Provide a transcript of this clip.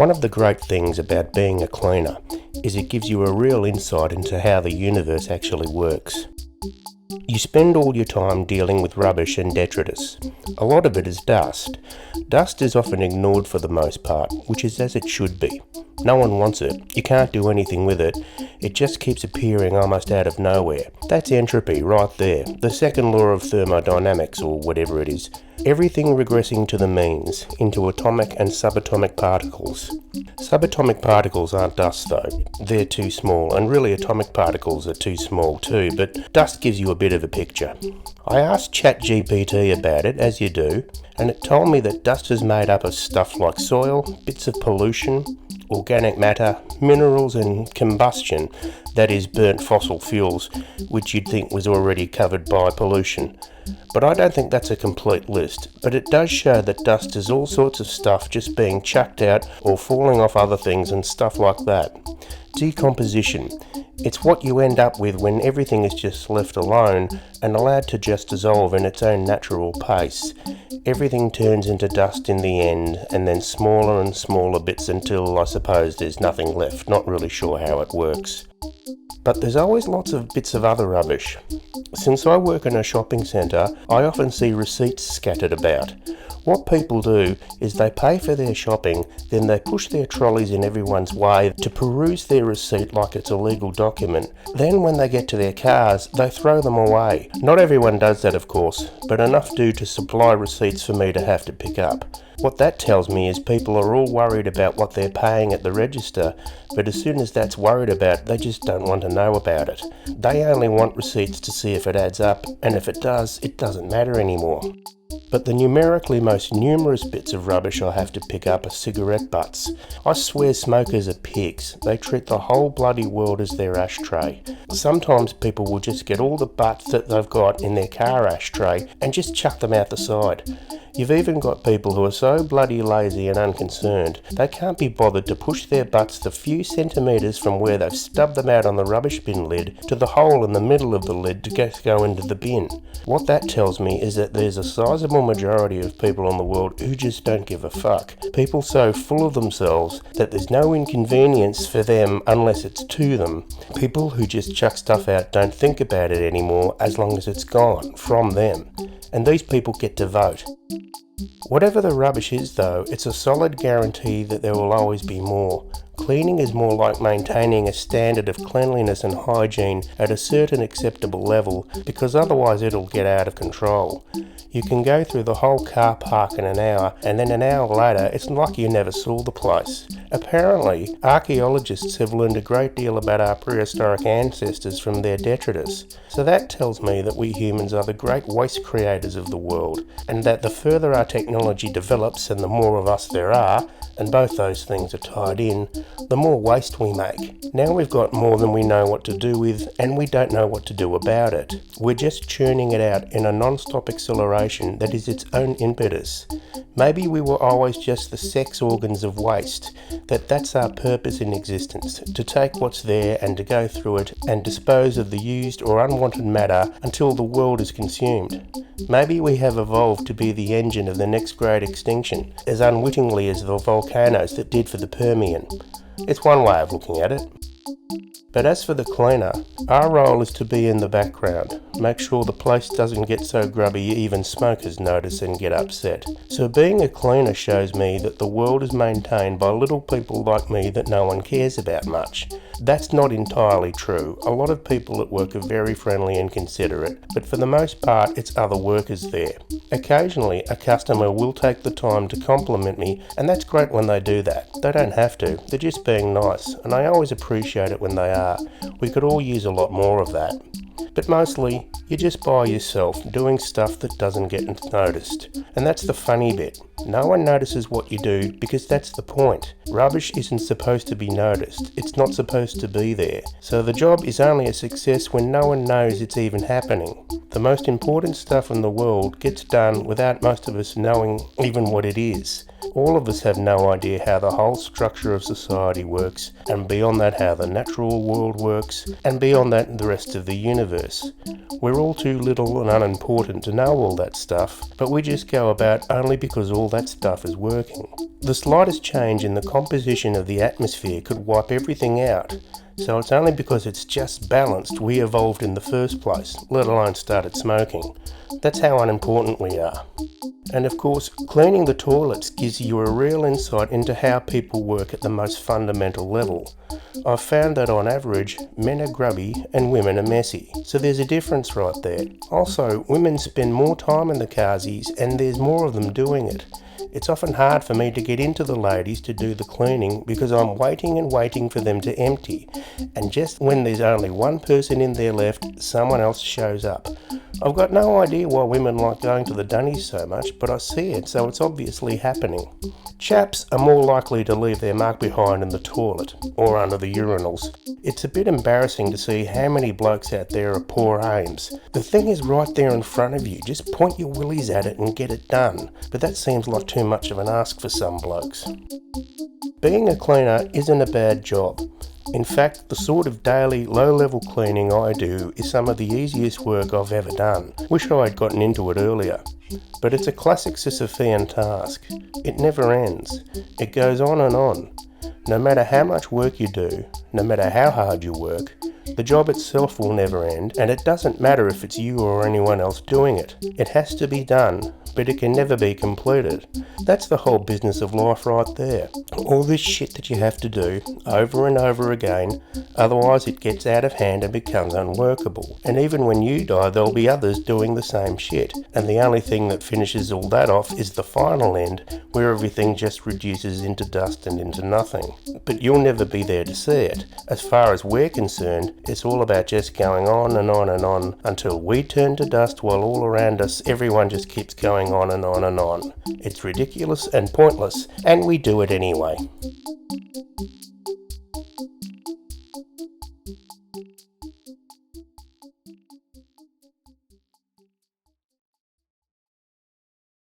One of the great things about being a cleaner is it gives you a real insight into how the universe actually works. You spend all your time dealing with rubbish and detritus. A lot of it is dust. Dust is often ignored for the most part, which is as it should be. No one wants it. You can't do anything with it. It just keeps appearing almost out of nowhere. That's entropy right there, the second law of thermodynamics or whatever it is. Everything regressing to the means, into atomic and subatomic particles. Subatomic particles aren't dust though. They're too small, and really atomic particles are too small too, but dust gives you a bit of a picture. I asked ChatGPT about it, as you do, and it told me that dust is made up of stuff like soil, bits of pollution, organic matter, minerals and combustion, that is burnt fossil fuels, which you'd think was already covered by pollution. But I don't think that's a complete list, but it does show that dust is all sorts of stuff just being chucked out or falling off other things and stuff like that. Decomposition. It's what you end up with when everything is just left alone and allowed to just dissolve in its own natural pace. Everything turns into dust in the end, and then smaller and smaller bits until, I suppose, there's nothing left. Not really sure how it works. But there's always lots of bits of other rubbish. Since I work in a shopping centre, I often see receipts scattered about. What people do is they pay for their shopping, then they push their trolleys in everyone's way to peruse their receipt like it's a legal document. Then when they get to their cars, they throw them away. Not everyone does that, of course, but enough do to supply receipts for me to have to pick up. What that tells me is people are all worried about what they're paying at the register, but as soon as that's worried about, they just don't want to know about it. They only want receipts to see if it adds up, and if it does, it doesn't matter anymore. But the numerically most numerous bits of rubbish I have to pick up are cigarette butts. I swear smokers are pigs. They treat the whole bloody world as their ashtray. Sometimes people will just get all the butts that they've got in their car ashtray and just chuck them out the side. You've even got people who are so bloody lazy and unconcerned, they can't be bothered to push their butts the few centimetres from where they've stubbed them out on the rubbish bin lid to the hole in the middle of the lid to go into the bin. What that tells me is that there's a sizable majority of people in the world who just don't give a fuck. People so full of themselves that there's no inconvenience for them unless it's to them. People who just chuck stuff out don't think about it anymore as long as it's gone from them. And these people get to vote. Whatever the rubbish is though, it's a solid guarantee that there will always be more. Cleaning is more like maintaining a standard of cleanliness and hygiene at a certain acceptable level, because otherwise it'll get out of control. You can go through the whole car park in an hour, and then an hour later it's like you never saw the place. Apparently, archaeologists have learned a great deal about our prehistoric ancestors from their detritus, so that tells me that we humans are the great waste creators of the world, and that the further our technology develops and the more of us there are, and both those things are tied in, the more waste we make. Now we've got more than we know what to do with, and we don't know what to do about it. We're just churning it out in a non-stop acceleration that is its own impetus. Maybe we were always just the sex organs of waste, that's our purpose in existence, to take what's there and to go through it and dispose of the used or unwanted matter until the world is consumed. Maybe we have evolved to be the engine of the next great extinction, as unwittingly as the volcanoes that did for the Permian. It's one way of looking at it. But as for the cleaner, our role is to be in the background, make sure the place doesn't get so grubby even smokers notice and get upset. So being a cleaner shows me that the world is maintained by little people like me that no one cares about much. That's not entirely true. A lot of people at work are very friendly and considerate, but for the most part it's other workers there. Occasionally a customer will take the time to compliment me, and that's great when they do that. They don't have to, they're just being nice, and I always appreciate it when they are. We could all use a lot more of that. But mostly, you're just by yourself doing stuff that doesn't get noticed. And that's the funny bit. No one notices what you do because that's the point. Rubbish isn't supposed to be noticed. It's not supposed to be there. So the job is only a success when no one knows it's even happening. The most important stuff in the world gets done without most of us knowing even what it is. All of us have no idea how the whole structure of society works, and beyond that how the natural world works, and beyond that the rest of the universe. We're all too little and unimportant to know all that stuff, but we just go about only because all that stuff is working. The slightest change in the composition of the atmosphere could wipe everything out, so it's only because it's just balanced we evolved in the first place, let alone started smoking. That's how unimportant we are. And of course, cleaning the toilets gives you a real insight into how people work at the most fundamental level. I've found that on average, men are grubby and women are messy, so there's a difference right there. Also, women spend more time in the casies and there's more of them doing it. It's often hard for me to get into the ladies to do the cleaning because I'm waiting and waiting for them to empty, and just when there's only one person in there left, someone else shows up. I've got no idea why women like going to the dunnies so much, but I see it, so it's obviously happening. Chaps are more likely to leave their mark behind in the toilet or under the urinals. It's a bit embarrassing to see how many blokes out there are poor aims. The thing is right there in front of you, just point your willies at it and get it done, but that seems like too much of an ask for some blokes. Being a cleaner isn't a bad job. In fact, the sort of daily, low-level cleaning I do is some of the easiest work I've ever done. Wish I'd gotten into it earlier. But it's a classic Sisyphean task. It never ends. It goes on and on. No matter how much work you do, no matter how hard you work, the job itself will never end, and it doesn't matter if it's you or anyone else doing it. It has to be done, but it can never be completed. That's the whole business of life right there. All this shit that you have to do, over and over again, otherwise it gets out of hand and becomes unworkable. And even when you die, there'll be others doing the same shit, and the only thing that finishes all that off is the final end, where everything just reduces into dust and into nothing. But you'll never be there to see it. As far as we're concerned, it's all about just going on and on and on until we turn to dust, while all around us everyone just keeps going on and on and on. It's ridiculous and pointless, and we do it anyway.